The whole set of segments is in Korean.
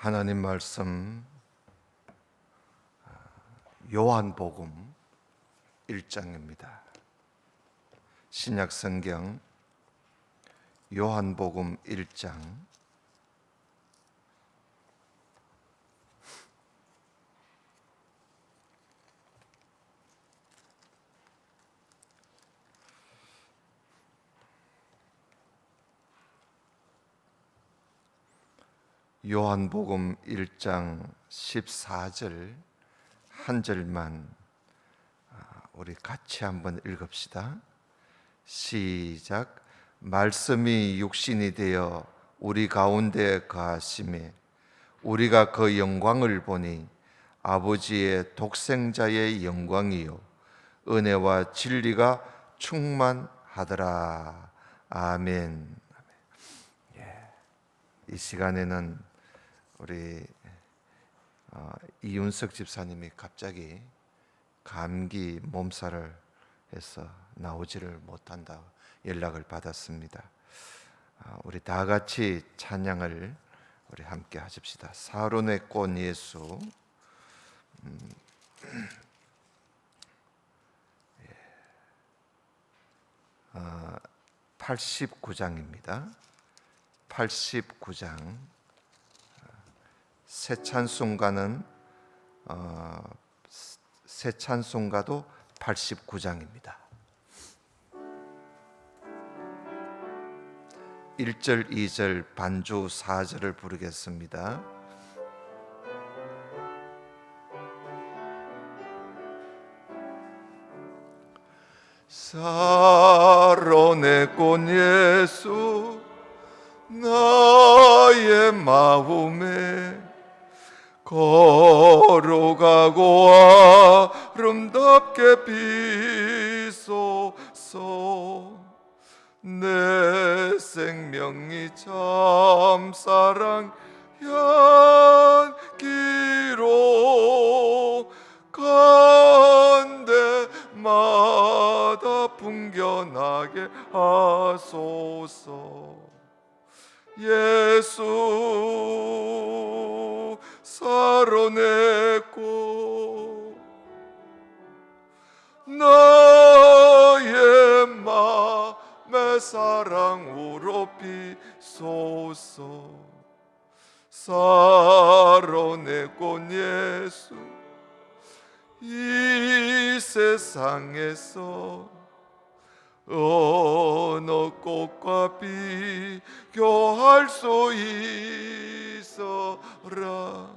하나님 말씀 요한복음 1장입니다. 신약성경 요한복음 1장 요한복음 1장 14절 한 절만 우리 같이 한번 읽읍시다. 시작. 말씀이 육신이 되어 우리 가운데 거하심에 우리가 그 영광을 보니 아버지의 독생자의 영광이요 은혜와 진리가 충만하더라. 아멘. 이 시간에는 우리 이윤석 집사님이 갑자기 감기 몸살을 해서 나오지를 못한다 연락을 받았습니다. 우리 다 같이 찬양을 우리 함께 하십시다. 사론의 꽃 예수. 89장입니다. 89장 새 찬송가도 89장입니다. 1절, 2절, 반주 4절을 부르겠습니다. 사론의 꽃 예수 나의 마음에 걸어가고 아름답게 비소서. 내 생명이 참사랑 향기로 간데마다 풍겨나게 하소서. 예수 사론의 꽃 나의 맘의 사랑으로 비소서. 사론의 꽃 예수 이 세상에서 어느 꽃과 비교할 수 있어라.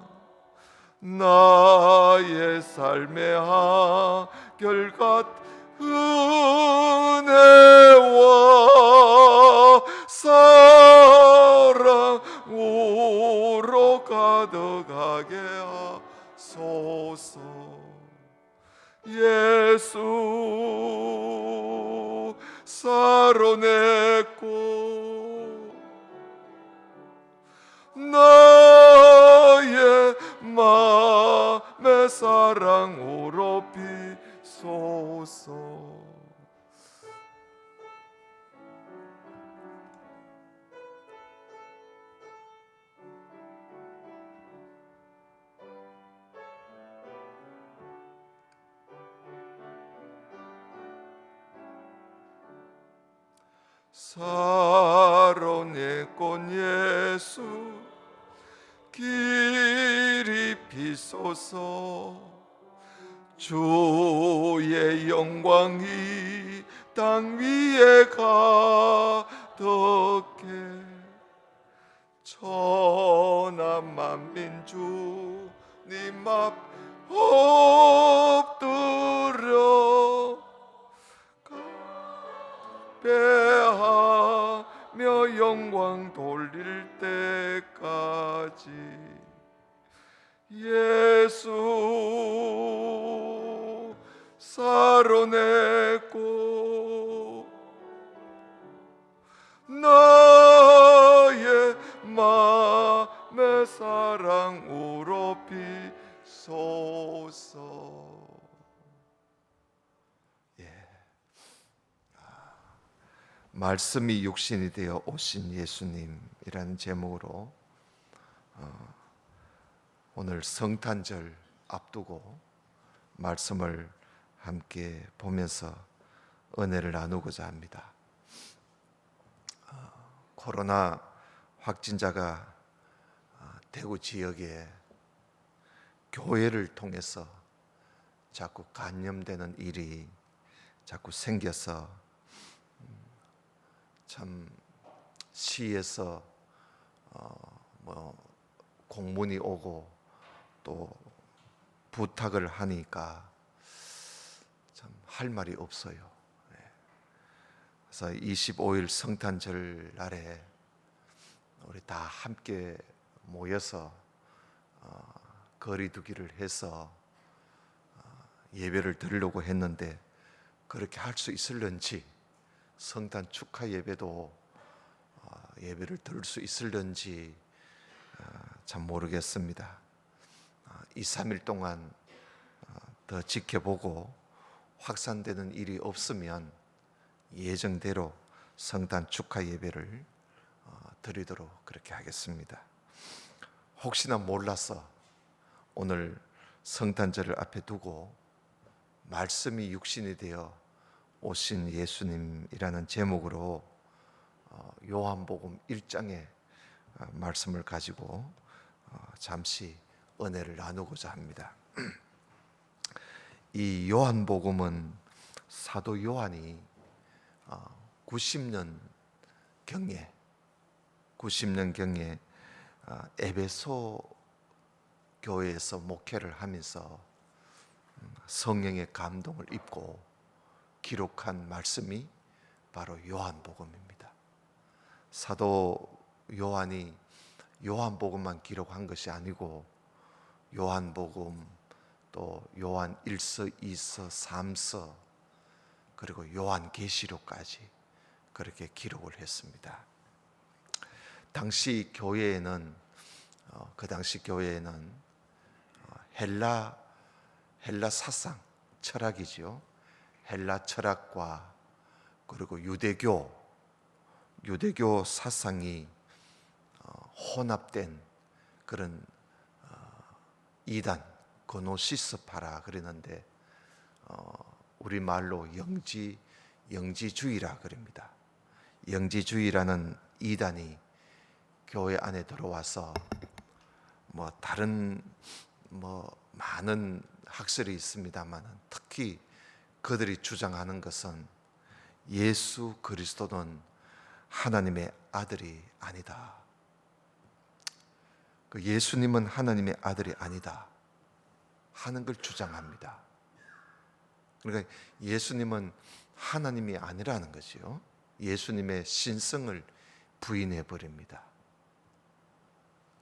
나의 삶의 한결같은 은혜와 사랑으로 가득하게 하소서. 예수 사론의 꽃 나의 맘의 사랑으로 비소서. 사론의 꽃 예수 길이 비소서. 주의 영광이 땅 위에 가득해 천하 만민 주님 앞 엎드려 배하며 영광 돌릴 때까지. 예수 사론의 꽃 나의 맘의 사랑으로 비소서. 말씀이 육신이 되어 오신 예수님이라는 제목으로 오늘 성탄절 앞두고 말씀을 함께 보면서 은혜를 나누고자 합니다. 코로나 확진자가 대구 지역에 교회를 통해서 자꾸 감염되는 일이 자꾸 생겨서 참 시에서 공문이 오고 또 부탁을 하니까 참 할 말이 없어요. 그래서 25일 성탄절 날에 우리 다 함께 모여서 거리두기를 해서 예배를 드리려고 했는데 그렇게 할 수 있을런지, 성탄 축하 예배도 예배를 드릴 수 있을런지 참 모르겠습니다. 2, 3일 동안 더 지켜보고 확산되는 일이 없으면 예정대로 성탄 축하 예배를 드리도록 그렇게 하겠습니다. 혹시나 몰라서 오늘 성탄절을 앞에 두고 말씀이 육신이 되어 오신 예수님이라는 제목으로 요한복음 1장의 말씀을 가지고 잠시 은혜를 나누고자 합니다. 이 요한복음은 사도 요한이 90년 경에 에베소 교회에서 목회를 하면서 성령의 감동을 입고 기록한 말씀이 바로 요한복음입니다. 사도 요한이 요한복음만 기록한 것이 아니고 요한복음, 또 요한 1서, 2서, 3서, 그리고 요한계시록까지 그렇게 기록을 했습니다. 당시 교회에는 헬라 사상, 철학이죠. 헬라 철학과 그리고 유대교 사상이 혼합된 그런 이단, 그노시스파라 그러는데 우리말로 영지주의라 그럽니다. 영지주의라는 이단이 교회 안에 들어와서 다른 많은 학설이 있습니다만 특히 그들이 주장하는 것은 예수 그리스도는 하나님의 아들이 아니다. 그 예수님은 하나님의 아들이 아니다 하는 걸 주장합니다. 그러니까 예수님은 하나님이 아니라는 것이요. 예수님의 신성을 부인해 버립니다.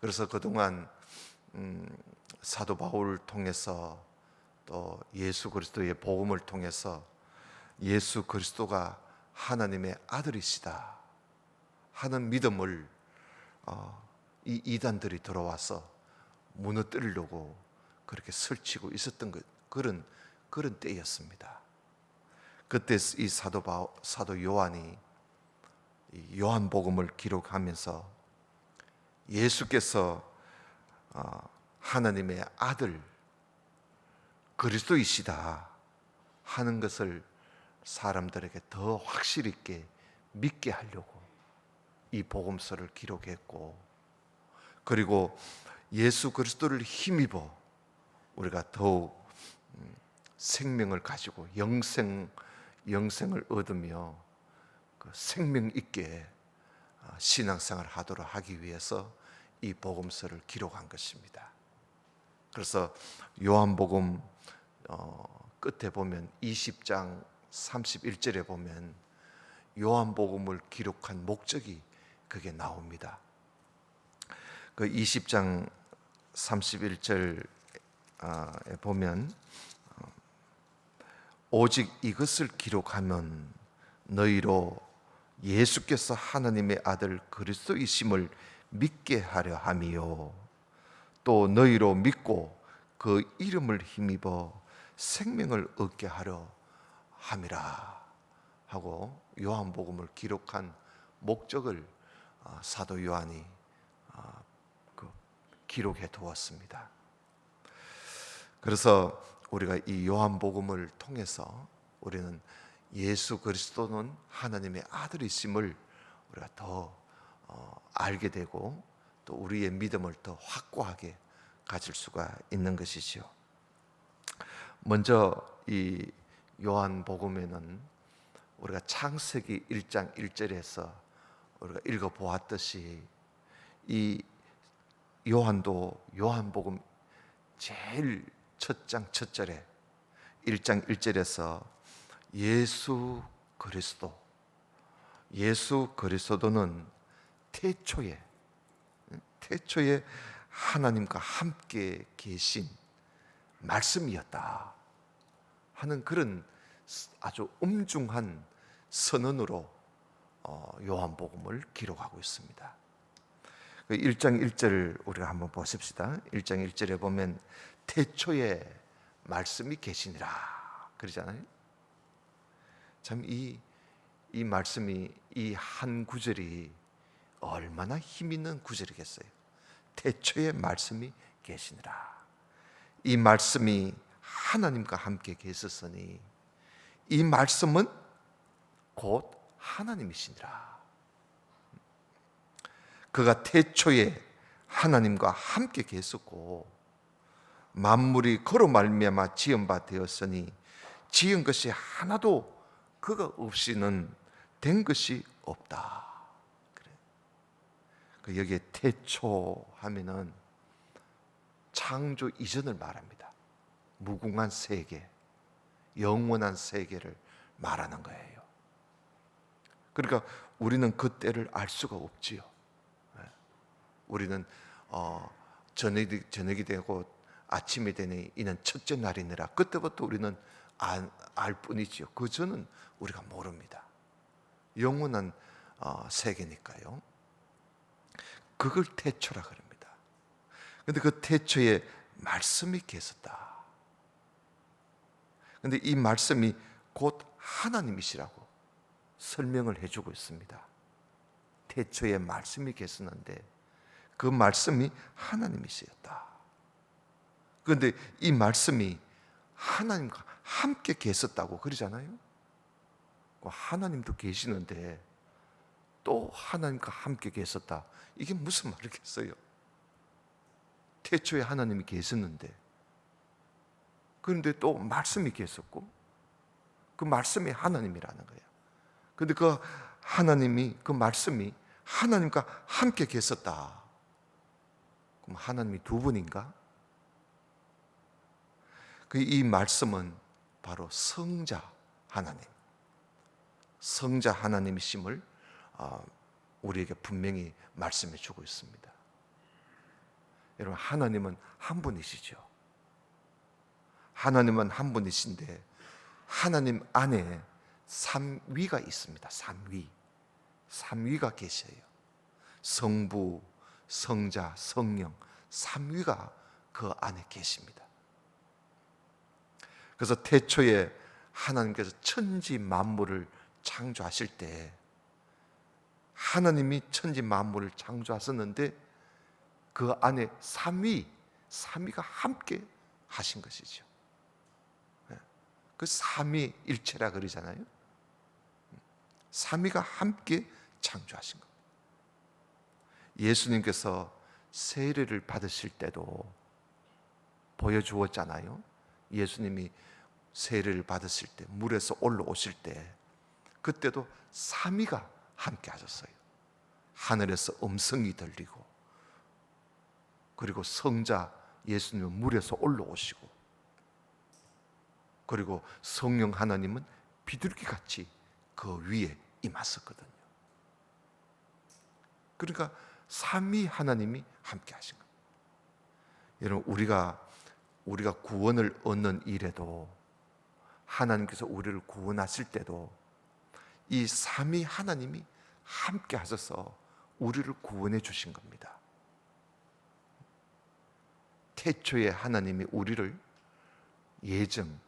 그래서 그동안 사도 바울을 통해서 또 예수 그리스도의 복음을 통해서 예수 그리스도가 하나님의 아들이시다 하는 믿음을 이 이단들이 들어와서 무너뜨리려고 그렇게 설치고 있었던 그런 때였습니다. 그때 이 사도 요한이 이 요한복음을 기록하면서 예수께서 하나님의 아들 그리스도이시다 하는 것을 사람들에게 더 확실 있게 믿게 하려고 이 복음서를 기록했고, 그리고 예수 그리스도를 힘입어 우리가 더욱 생명을 가지고 영생을 얻으며 그 생명 있게 신앙생활을 하도록 하기 위해서 이 복음서를 기록한 것입니다. 그래서 요한복음 끝에 보면 20장 31절에 보면 요한복음을 기록한 목적이 그게 나옵니다. 그 20장 31절에 보면 오직 이것을 기록하면 너희로 예수께서 하나님의 아들 그리스도이심을 믿게 하려 함이요 또 너희로 믿고 그 이름을 힘입어 생명을 얻게 하려 함이라 하고 요한복음을 기록한 목적을 사도 요한이 기록해 두었습니다. 그래서 우리가 이 요한복음을 통해서 우리는 예수 그리스도는 하나님의 아들이심을 우리가 더 알게 되고 또 우리의 믿음을 더 확고하게 가질 수가 있는 것이지요. 먼저 이 요한복음에는 우리가 창세기 1장 1절에서 우리가 읽어 보았듯이 이 요한도 요한복음 제일 첫 장 첫 절에 1장 1절에서 예수 그리스도는 태초에 하나님과 함께 계신 말씀이었다 하는 그런 아주 엄중한 선언으로 요한복음을 기록하고 있습니다. 1장 1절 우리가 한번 보십시다. 1장 1절에 보면 태초에 말씀이 계시니라 그러잖아요. 참 이 말씀이 이 한 구절이 얼마나 힘 있는 구절이겠어요. 태초에 말씀이 계시니라. 이 말씀이 하나님과 함께 계셨으니 이 말씀은 곧 하나님이시니라. 그가 태초에 하나님과 함께 계셨고 만물이 그로 말미암아 지은 바 되었으니 지은 것이 하나도 그가 없이는 된 것이 없다. 그래. 여기에 태초 하면은 창조 이전을 말합니다. 무궁한 세계, 영원한 세계를 말하는 거예요. 그러니까 우리는 그때를 알 수가 없지요. 우리는 저녁이 되고 아침이 되니 이는 첫째 날이니라. 그때부터 우리는 알 뿐이지요. 그 전은 우리가 모릅니다. 영원한 세계니까요. 그걸 태초라 그럽니다. 그런데 그 태초에 말씀이 계셨다. 그런데 이 말씀이 곧 하나님이시라고 설명을 해주고 있습니다. 태초에 말씀이 계셨는데 그 말씀이 하나님이시였다. 그런데 이 말씀이 하나님과 함께 계셨다고 그러잖아요. 하나님도 계시는데 또 하나님과 함께 계셨다. 이게 무슨 말이겠어요? 태초에 하나님이 계셨는데 그런데 또 말씀이 계셨고 그 말씀이 하나님이라는 거예요. 그런데 그 하나님이 그 말씀이 하나님과 함께 계셨다. 그럼 하나님이 두 분인가? 이 말씀은 바로 성자 하나님, 성자 하나님이심을 우리에게 분명히 말씀해 주고 있습니다. 여러분, 하나님은 한 분이시죠. 하나님은 한 분이신데 하나님 안에 삼위가 있습니다. 삼위가 계셔요. 성부, 성자, 성령 삼위가 그 안에 계십니다. 그래서 태초에 하나님께서 천지 만물을 창조하실 때 하나님이 천지 만물을 창조하셨는데 그 안에 삼위가 함께 하신 것이죠. 그 삼위일체라 그러잖아요. 삼위가 함께 창조하신 겁니다. 예수님께서 세례를 받으실 때도 보여주었잖아요. 예수님이 세례를 받으실 때 물에서 올라오실 때 그때도 삼위가 함께 하셨어요. 하늘에서 음성이 들리고 그리고 성자 예수님은 물에서 올라오시고 그리고 성령 하나님은 비둘기같이 그 위에 임하셨거든요. 그러니까 삼위 하나님이 함께 하신 겁니다. 여러분, 우리가 구원을 얻는 일에도 하나님께서 우리를 구원하실 때도 이 삼위 하나님이 함께 하셔서 우리를 구원해 주신 겁니다. 태초에 하나님이 우리를 예정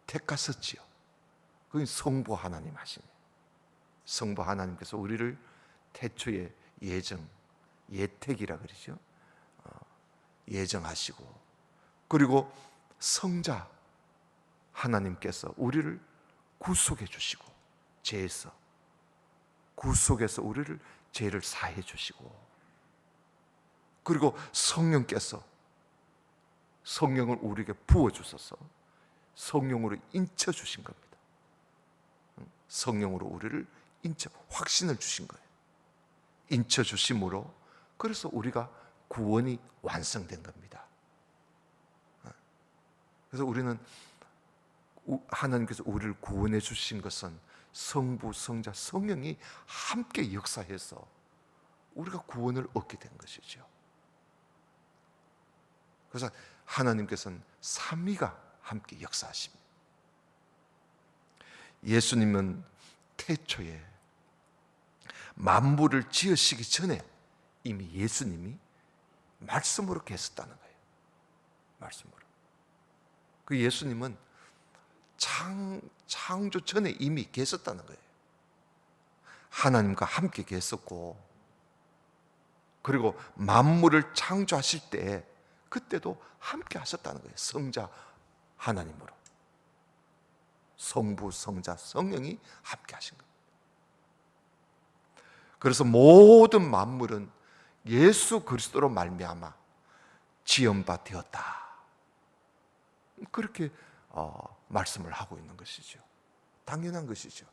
택하셨지요. 그건 성부 하나님 하시네. 성부 하나님께서 우리를 태초에 예정이라 그러죠. 예정하시고 그리고 성자 하나님께서 우리를 구속해 주시고, 죄에서 구속해서 우리를 죄를 사해 주시고, 그리고 성령께서 성령을 우리에게 부어 주셔서 성령으로 인쳐 주신 겁니다. 성령으로 우리를 확신을 주신 거예요. 인쳐 주심으로, 그래서 우리가 구원이 완성된 겁니다. 그래서 우리는 하나님께서 우리를 구원해 주신 것은 성부, 성자, 성령이 함께 역사해서 우리가 구원을 얻게 된 것이죠. 그래서 하나님께서는 삼위가 함께 역사하십니다. 예수님은 태초에 만물을 지으시기 전에 이미 예수님이 말씀으로 계셨다는 거예요. 말씀으로. 그 예수님은 창조 전에 이미 계셨다는 거예요. 하나님과 함께 계셨고, 그리고 만물을 창조하실 때 그때도 함께 하셨다는 거예요. 성자 하나님으로. 성부, 성자, 성령이 함께 하신 겁니다. 그래서 모든 만물은 예수 그리스도로 말미암아 지음바 되었다. 그렇게 말씀을 하고 있는 것이죠. 당연한 것이죠.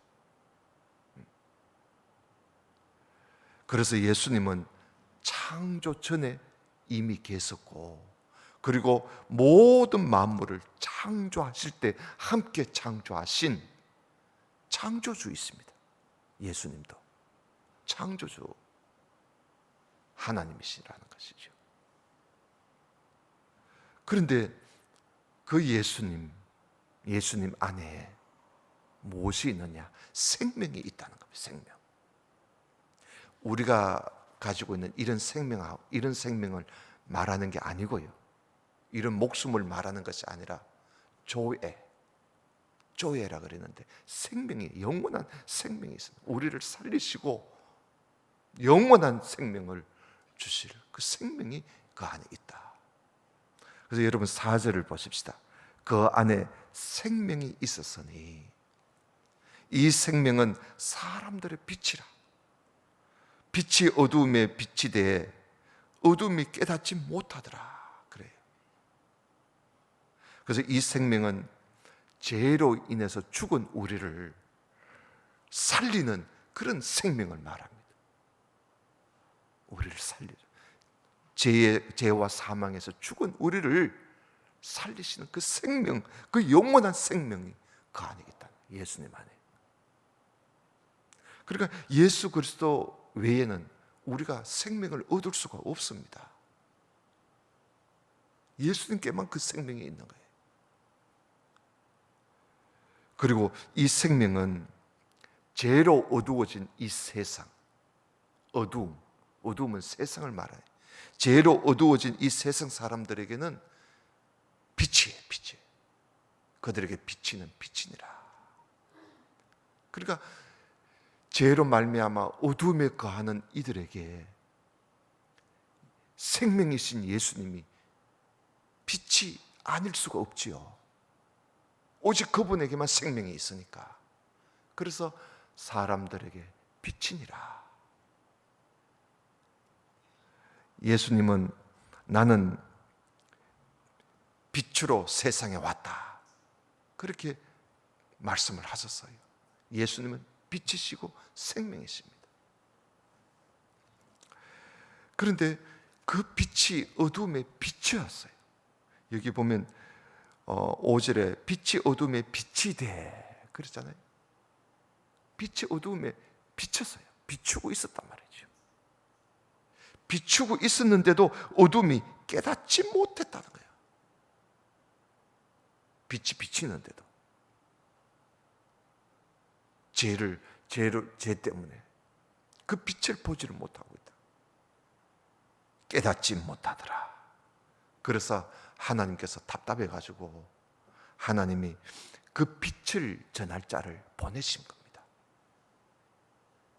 그래서 예수님은 창조 전에 이미 계셨고, 그리고 모든 만물을 창조하실 때 함께 창조하신 창조주이십니다. 예수님도 창조주 하나님이시라는 것이죠. 그런데 그 예수님 안에 무엇이 있느냐? 생명이 있다는 겁니다. 생명. 우리가 가지고 있는 이런 생명을 말하는 게 아니고요, 이런 목숨을 말하는 것이 아니라 조에라 그랬는데, 생명이, 영원한 생명이 있습니다. 우리를 살리시고 영원한 생명을 주실 그 생명이 그 안에 있다. 그래서 여러분 4절을 보십시다. 그 안에 생명이 있었으니 이 생명은 사람들의 빛이라. 빛이 어두움에 빛이 돼 어둠이 깨닫지 못하더라. 그래요. 그래서 이 생명은 죄로 인해서 죽은 우리를 살리는 그런 생명을 말합니다. 우리를 살리는, 죄와 사망에서 죽은 우리를 살리시는 그 생명, 그 영원한 생명이 그 안에 있다. 예수님 안에. 그러니까 예수 그리스도 외에는 우리가 생명을 얻을 수가 없습니다. 예수님께만 그 생명이 있는 거예요. 그리고 이 생명은 죄로 어두워진 이 세상, 어두움은 세상을 말해요. 죄로 어두워진 이 세상 사람들에게는 빛이에요. 그들에게 비치는 빛이니라. 그러니까 죄로 말미암아 어둠에 거하는 이들에게 생명이신 예수님이 빛이 아닐 수가 없지요. 오직 그분에게만 생명이 있으니까. 그래서 사람들에게 빛이니라. 예수님은 나는 빛으로 세상에 왔다, 그렇게 말씀을 하셨어요. 예수님은 빛이시고 생명이십니다. 그런데 그 빛이 어둠의 빛이었어요. 여기 보면 5절에 빛이 어둠에 빛이 돼 그랬잖아요. 빛이 어둠에 비쳤어요. 비추고 있었단 말이죠. 비추고 있었는데도 어둠이 깨닫지 못했다는 거예요. 빛이 비치는데도 죄 때문에 그 빛을 보지를 못하고 있다. 깨닫지 못하더라. 그래서 하나님께서 답답해 가지고 하나님이 그 빛을 전할 자를 보내신 겁니다.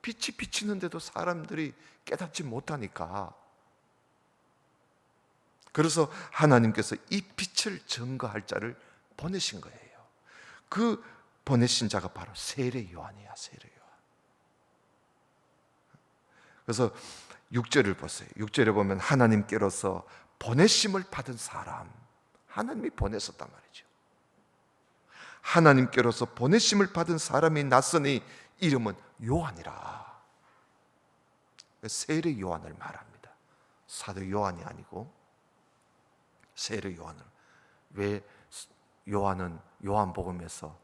빛이 비치는데도 사람들이 깨닫지 못하니까 그래서 하나님께서 이 빛을 증거할 자를 보내신 거예요. 그 보내신 자가 바로 세례 요한이야, 세례 요한. 그래서 6절을 보세요. 6절에 보면 하나님께로서 보내심을 받은 사람, 하나님이 보내셨단 말이죠. 하나님께로서 보내심을 받은 사람이 났으니 이름은 요한이라. 세례 요한을 말합니다. 사도 요한이 아니고 세례 요한을. 왜 요한은 요한복음에서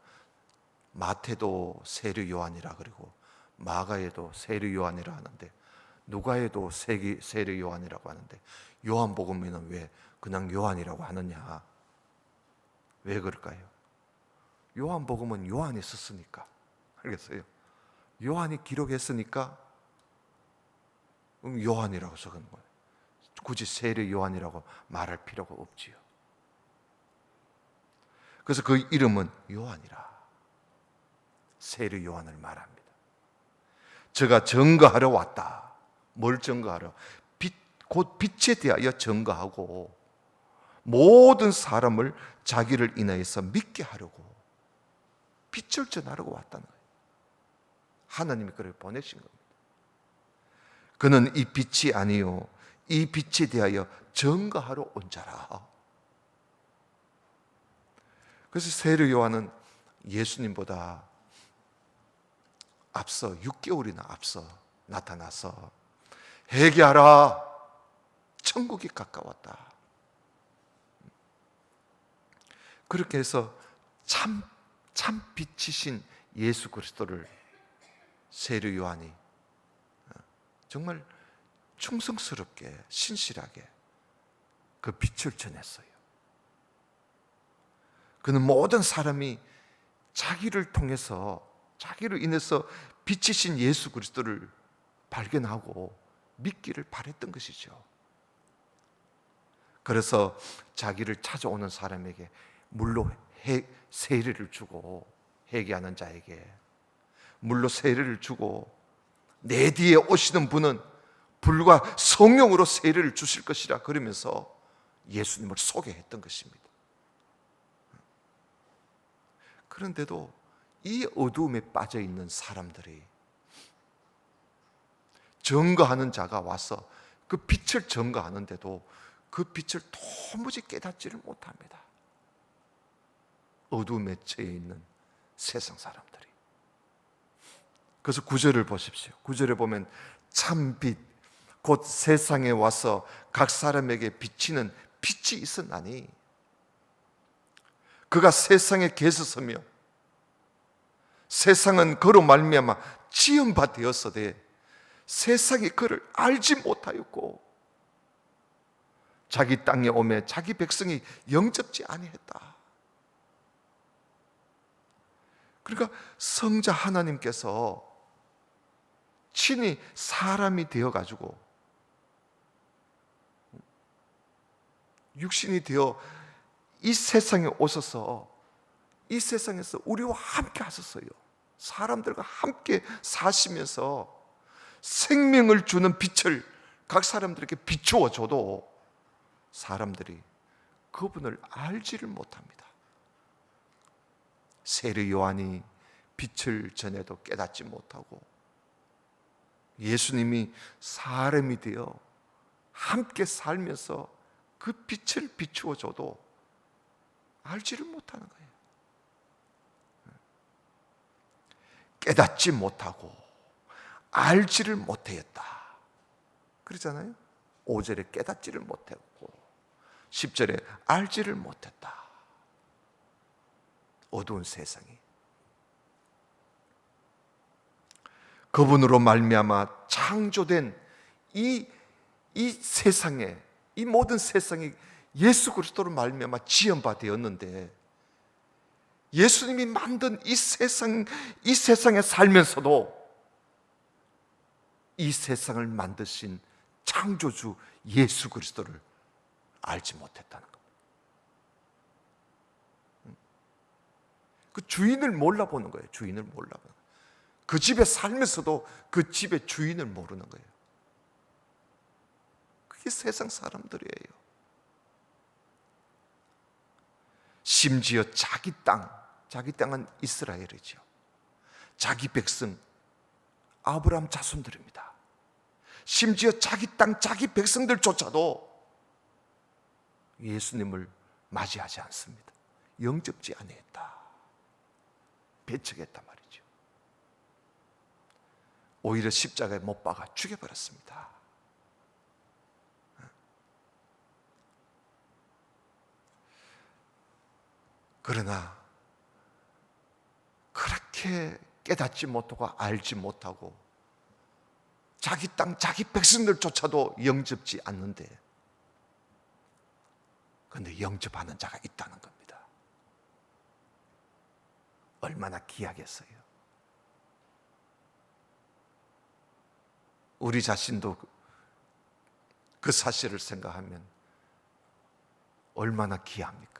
마태도 세례 요한이라 그러고 마가에도 세례 요한이라 하는데 누가에도 세례 요한이라고 하는데 요한복음에는 왜 그냥 요한이라고 하느냐? 왜 그럴까요? 요한복음은 요한이 썼으니까. 알겠어요? 요한이 기록했으니까 요한이라고 적은 거예요. 굳이 세례 요한이라고 말할 필요가 없지요. 그래서 그 이름은 요한이라. 세례 요한을 말합니다. 제가 증거하러 왔다. 뭘 증거하러? 곧 빛에 대하여 증거하고 모든 사람을 자기를 인하여서 믿게 하려고 빛을 전하려고 왔다는 거예요. 하나님이 그를 보내신 겁니다. 그는 이 빛이 아니요 이 빛에 대하여 증거하러 온 자라. 그래서 세례 요한은 예수님보다 앞서 6개월이나 앞서 나타나서 회개하라, 천국이 가까웠다. 그렇게 해서 참 빛이신 예수 그리스도를 세례 요한이 정말 충성스럽게 신실하게 그 빛을 전했어요. 그는 모든 사람이 자기를 통해서 자기를 인해서 빛이신 예수 그리스도를 발견하고 믿기를 바랬던 것이죠. 그래서 자기를 찾아오는 사람에게 물로 세례를 주고 회개하는 자에게 물로 세례를 주고 내 뒤에 오시는 분은 불과 성령으로 세례를 주실 것이라 그러면서 예수님을 소개했던 것입니다. 그런데도 이 어두움에 빠져 있는 사람들이 증거하는 자가 와서 그 빛을 증거하는데도 그 빛을 도무지 깨닫지를 못합니다. 어두움에 처해 있는 세상 사람들이. 그래서 9절을 보십시오. 9절에 보면 참 빛, 곧 세상에 와서 각 사람에게 비치는 빛이 있었나니 그가 세상에 계셨으며 세상은 그로 말미암아 지은 바 되었으되 세상이 그를 알지 못하였고 자기 땅에 오매 자기 백성이 영접지 아니했다. 그러니까 성자 하나님께서 친히 사람이 되어가지고 육신이 되어 이 세상에 오셔서 이 세상에서 우리와 함께 하셨어요. 사람들과 함께 사시면서 생명을 주는 빛을 각 사람들에게 비추어 줘도 사람들이 그분을 알지를 못합니다. 세례 요한이 빛을 전해도 깨닫지 못하고 예수님이 사람이 되어 함께 살면서 그 빛을 비추어 줘도 알지를 못하는 거예요. 깨닫지 못하고 알지를 못하였다. 그러잖아요. 5절에 깨닫지를 못했고 10절에 알지를 못했다. 어두운 세상이 그분으로 말미암아 창조된 이 세상에 이 모든 세상이 예수 그리스도로 말미암아 지은 바 되었는데 예수님이 만든 이 세상에 살면서도 이 세상을 만드신 창조주 예수 그리스도를 알지 못했다는 겁니다. 그 주인을 몰라보는 거예요. 주인을 몰라보는 거예요. 그 집에 살면서도 그 집의 주인을 모르는 거예요. 그게 세상 사람들이에요. 심지어 자기 땅은 이스라엘이죠. 자기 백성, 아브라함 자손들입니다. 심지어 자기 땅, 자기 백성들조차도 예수님을 맞이하지 않습니다. 영접지 아니했다, 배척했단 말이죠. 오히려 십자가에 못 박아 죽여버렸습니다. 그러나 그렇게 깨닫지 못하고 알지 못하고 자기 땅, 자기 백성들조차도 영접지 않는데, 그런데 영접하는 자가 있다는 겁니다. 얼마나 귀하겠어요. 우리 자신도 그 사실을 생각하면 얼마나 귀합니까?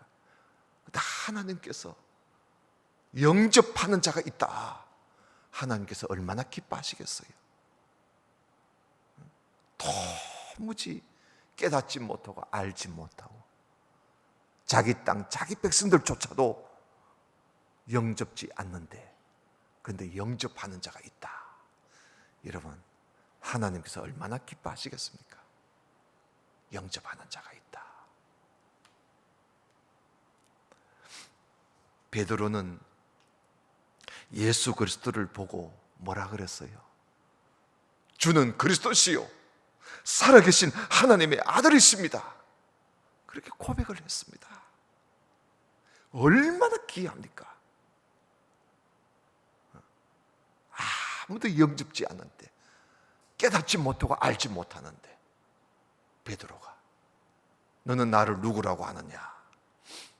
하나님께서 영접하는 자가 있다, 하나님께서 얼마나 기뻐하시겠어요. 도무지 깨닫지 못하고 알지 못하고 자기 땅, 자기 백성들조차도 영접지 않는데, 그런데 영접하는 자가 있다. 여러분, 하나님께서 얼마나 기뻐하시겠습니까? 영접하는 자가 있다. 베드로는 예수 그리스도를 보고 뭐라 그랬어요? 주는 그리스도시요 살아계신 하나님의 아들이십니다. 그렇게 고백을 했습니다. 얼마나 귀합니까? 아무도 영접지 않는데, 깨닫지 못하고 알지 못하는데 베드로가 너는 나를 누구라고 하느냐?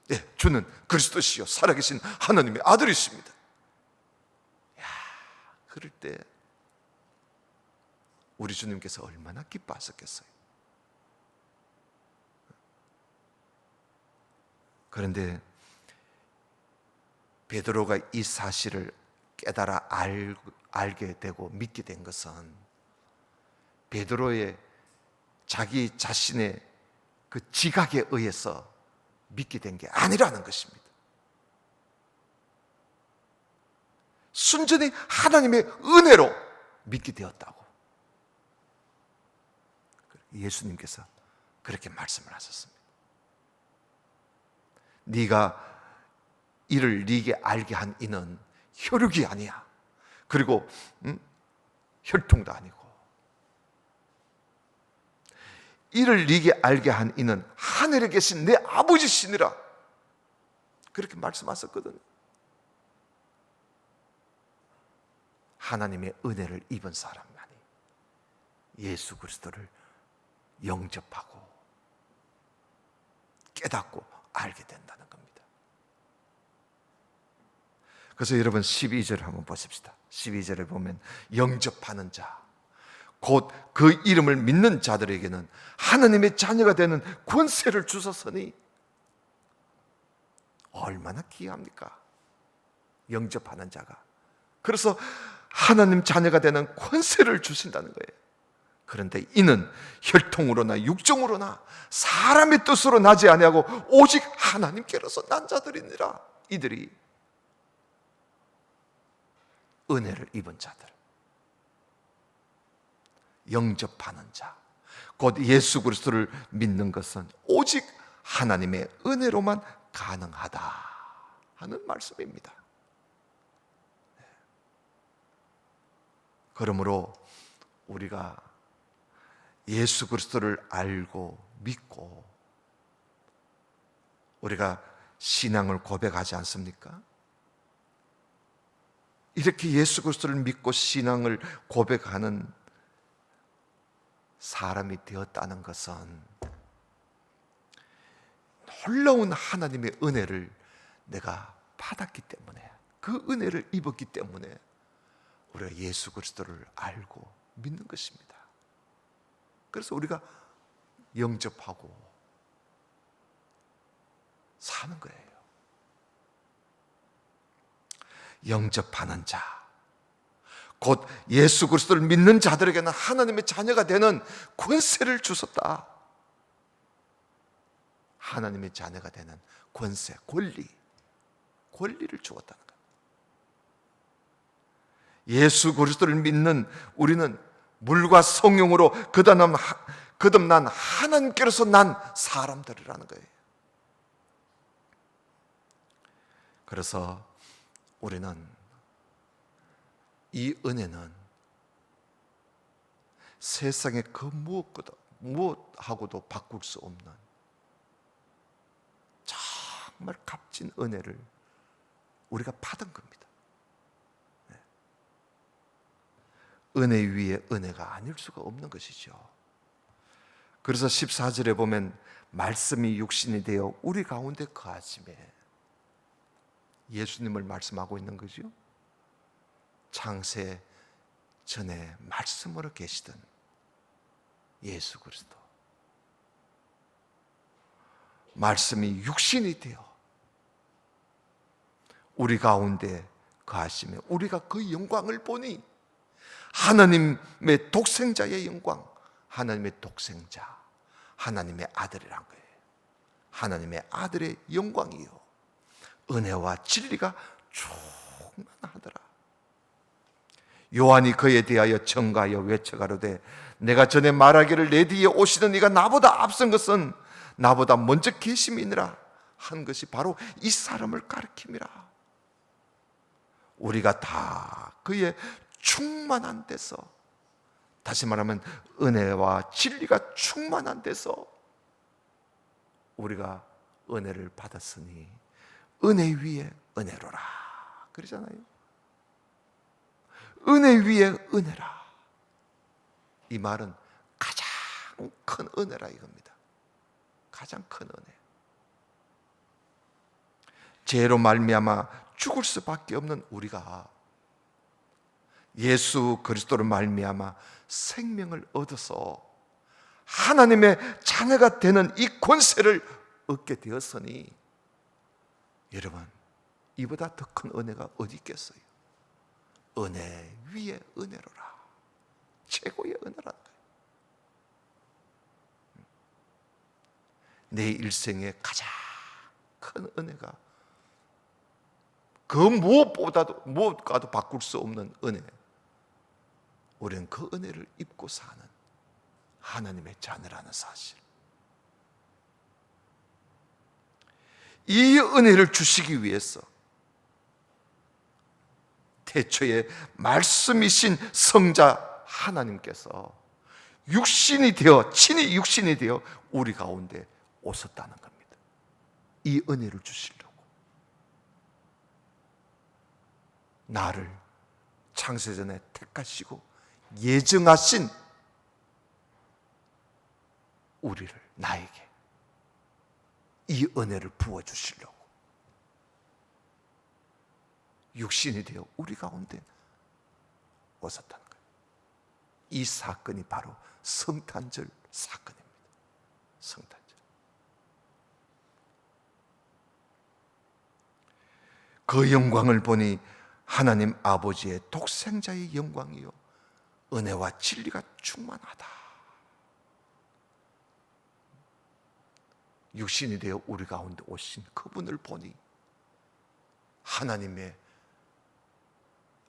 네, 주는 그리스도시요 살아계신 하나님의 아들이십니다. 그럴 때 우리 주님께서 얼마나 기뻐하셨겠어요. 그런데 베드로가 이 사실을 깨달아 알게 되고 믿게 된 것은 베드로의 자기 자신의 그 지각에 의해서 믿게 된 게 아니라는 것입니다. 순전히 하나님의 은혜로 믿게 되었다고 예수님께서 그렇게 말씀을 하셨습니다. 네가 이를 네게 알게 한 이는 혈육이 아니야. 그리고 혈통도 아니고, 이를 네게 알게 한 이는 하늘에 계신 내 아버지시니라. 그렇게 말씀하셨거든요. 하나님의 은혜를 입은 사람만이 예수 그리스도를 영접하고 깨닫고 알게 된다는 겁니다. 그래서 여러분 12절을 한번 보십시다. 12절에 보면 영접하는 자, 곧 그 이름을 믿는 자들에게는 하나님의 자녀가 되는 권세를 주셨으니, 얼마나 귀합니까? 영접하는 자가. 그래서 하나님 자녀가 되는 권세를 주신다는 거예요. 그런데 이는 혈통으로나 육정으로나 사람의 뜻으로 나지 아니하고 오직 하나님께로서 난 자들이니라. 이들이 은혜를 입은 자들, 영접하는 자, 곧 예수 그리스도를 믿는 것은 오직 하나님의 은혜로만 가능하다 하는 말씀입니다. 그러므로 우리가 예수 그리스도를 알고 믿고 우리가 신앙을 고백하지 않습니까? 이렇게 예수 그리스도를 믿고 신앙을 고백하는 사람이 되었다는 것은 놀라운 하나님의 은혜를 내가 받았기 때문에, 그 은혜를 입었기 때문에 우리가 예수 그리스도를 알고 믿는 것입니다. 그래서 우리가 영접하고 사는 거예요. 영접하는 자, 곧 예수 그리스도를 믿는 자들에게는 하나님의 자녀가 되는 권세를 주셨다. 하나님의 자녀가 되는 권세, 권리를 주었다는 거예요. 예수 그리스도를 믿는 우리는 물과 성령으로 거듭난 하나님께로서 난 사람들이라는 거예요. 그래서 우리는 이 은혜는 세상의 그 무엇하고도 바꿀 수 없는 정말 값진 은혜를 우리가 받은 겁니다. 은혜 위에 은혜가 아닐 수가 없는 것이죠. 그래서 14절에 보면 말씀이 육신이 되어 우리 가운데 거하심에, 예수님을 말씀하고 있는 거죠. 창세 전에 말씀으로 계시던 예수 그리스도, 말씀이 육신이 되어 우리 가운데 거하시며 우리가 그 영광을 보니 하나님의 독생자의 영광, 하나님의 독생자, 하나님의 아들이란 거예요. 하나님의 아들의 영광이요, 은혜와 진리가 충만하더라. 요한이 그에 대하여 청가하여 외쳐가로되 내가 전에 말하기를 내 뒤에 오시는 이가 나보다 앞선 것은 나보다 먼저 계심이니라 한 것이 바로 이 사람을 가리킴이라. 우리가 다 그의 충만한 데서, 다시 말하면 은혜와 진리가 충만한 데서 우리가 은혜를 받았으니 은혜 위에 은혜로라 그러잖아요. 은혜 위에 은혜라. 이 말은 가장 큰 은혜라 이겁니다. 가장 큰 은혜. 죄로 말미암아 죽을 수밖에 없는 우리가 예수 그리스도로 말미암아 생명을 얻어서 하나님의 자녀가 되는 이 권세를 얻게 되었으니, 여러분, 이보다 더 큰 은혜가 어디 있겠어요? 은혜 위에 은혜로라. 최고의 은혜라는 거예요. 내 일생에 가장 큰 은혜가, 그 무엇과도 바꿀 수 없는 은혜. 우리는 그 은혜를 입고 사는 하나님의 자녀라는 사실. 이 은혜를 주시기 위해서 태초에 말씀이신 성자 하나님께서 육신이 되어, 친히 육신이 되어 우리 가운데 오셨다는 겁니다. 이 은혜를 주시려고. 나를 창세전에 택하시고 예정하신 우리를, 나에게 이 은혜를 부어주시려고 육신이 되어 우리 가운데 오셨다는 거예요. 이 사건이 바로 성탄절 사건입니다. 성탄절. 그 영광을 보니 하나님 아버지의 독생자의 영광이요 은혜와 진리가 충만하다. 육신이 되어 우리 가운데 오신 그분을 보니 하나님의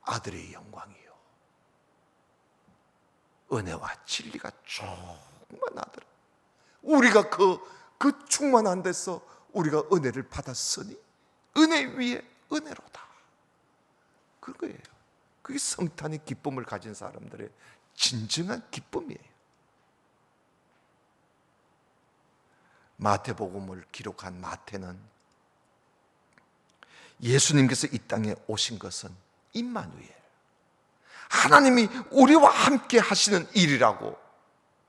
아들의 영광이요 은혜와 진리가 충만하더라. 우리가 그 충만한 데서 우리가 은혜를 받았으니 은혜 위에 은혜로다. 그거예요. 그게 성탄의 기쁨을 가진 사람들의 진정한 기쁨이에요. 마태복음을 기록한 마태는 예수님께서 이 땅에 오신 것은 임마누엘, 하나님이 우리와 함께 하시는 일이라고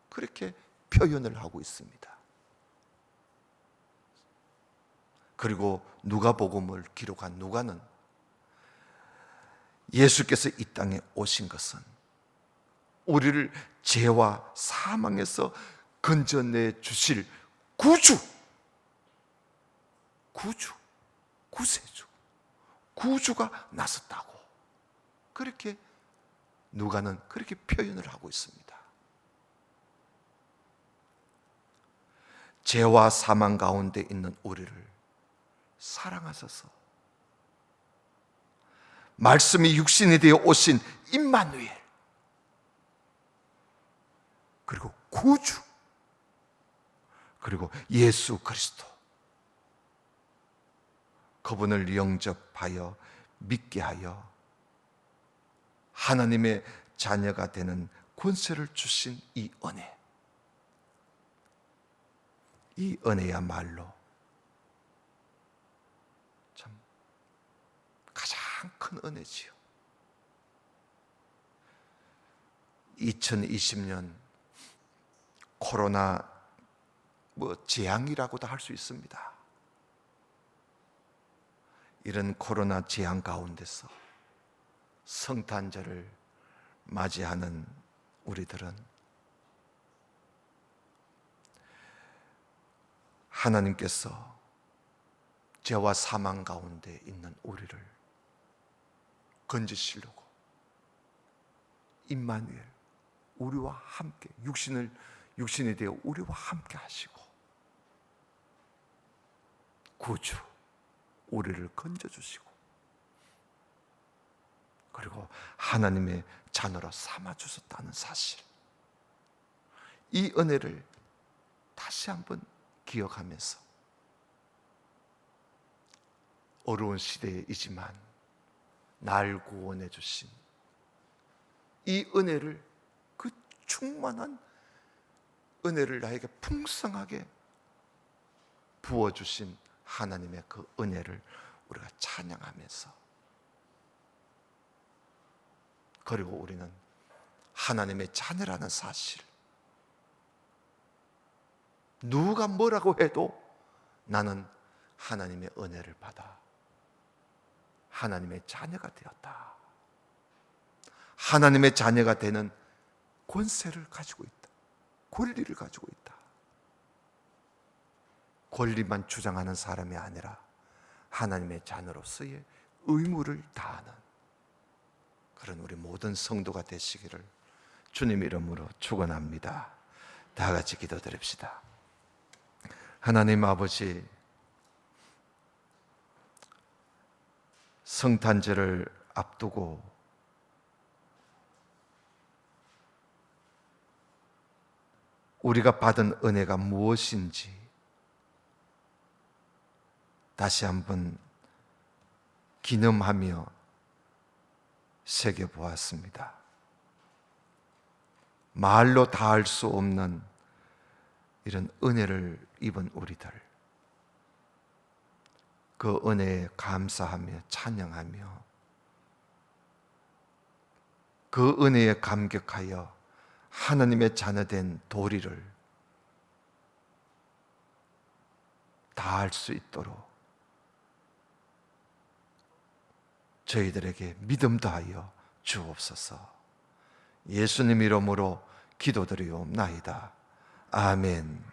그렇게 표현을 하고 있습니다. 그리고 누가복음을 기록한 누가는 예수께서 이 땅에 오신 것은 우리를 죄와 사망에서 건져내 주실 구세주, 구주가 나섰다고 그렇게 누가는 그렇게 표현을 하고 있습니다. 죄와 사망 가운데 있는 우리를 사랑하셔서 말씀이 육신이 되어 오신 임마누엘, 그리고 구주, 그리고 예수 그리스도, 그분을 영접하여 믿게 하여 하나님의 자녀가 되는 권세를 주신 이 은혜, 이 은혜야말로 참 가장 큰 은혜지요. 2020년 코로나 재앙이라고도 할 수 있습니다. 이런 코로나 재앙 가운데서 성탄절을 맞이하는 우리들은 하나님께서 죄와 사망 가운데 있는 우리를 건지시려고 임마누엘, 우리와 함께 육신이 되어 우리와 함께 하시고 구주, 우리를 건져주시고 그리고 하나님의 자녀로 삼아주셨다는 사실, 이 은혜를 다시 한번 기억하면서 어려운 시대이지만 날 구원해 주신 이 은혜를, 그 충만한 은혜를 나에게 풍성하게 부어주신 하나님의 그 은혜를 우리가 찬양하면서, 그리고 우리는 하나님의 자녀라는 사실, 누가 뭐라고 해도 나는 하나님의 은혜를 받아 하나님의 자녀가 되었다, 하나님의 자녀가 되는 권세를 가지고 있다, 권리를 가지고 있다. 권리만 주장하는 사람이 아니라 하나님의 자녀로서의 의무를 다하는 그런 우리 모든 성도가 되시기를 주님 이름으로 축원합니다. 다 같이 기도드립시다. 하나님 아버지, 성탄절을 앞두고 우리가 받은 은혜가 무엇인지 다시 한번 기념하며 새겨보았습니다. 말로 다 할 수 없는 이런 은혜를 입은 우리들, 그 은혜에 감사하며 찬양하며 그 은혜에 감격하여 하나님의 자녀된 도리를 다할 수 있도록 저희들에게 믿음 다하여 주옵소서. 예수님 이름으로 기도드리옵나이다. 아멘.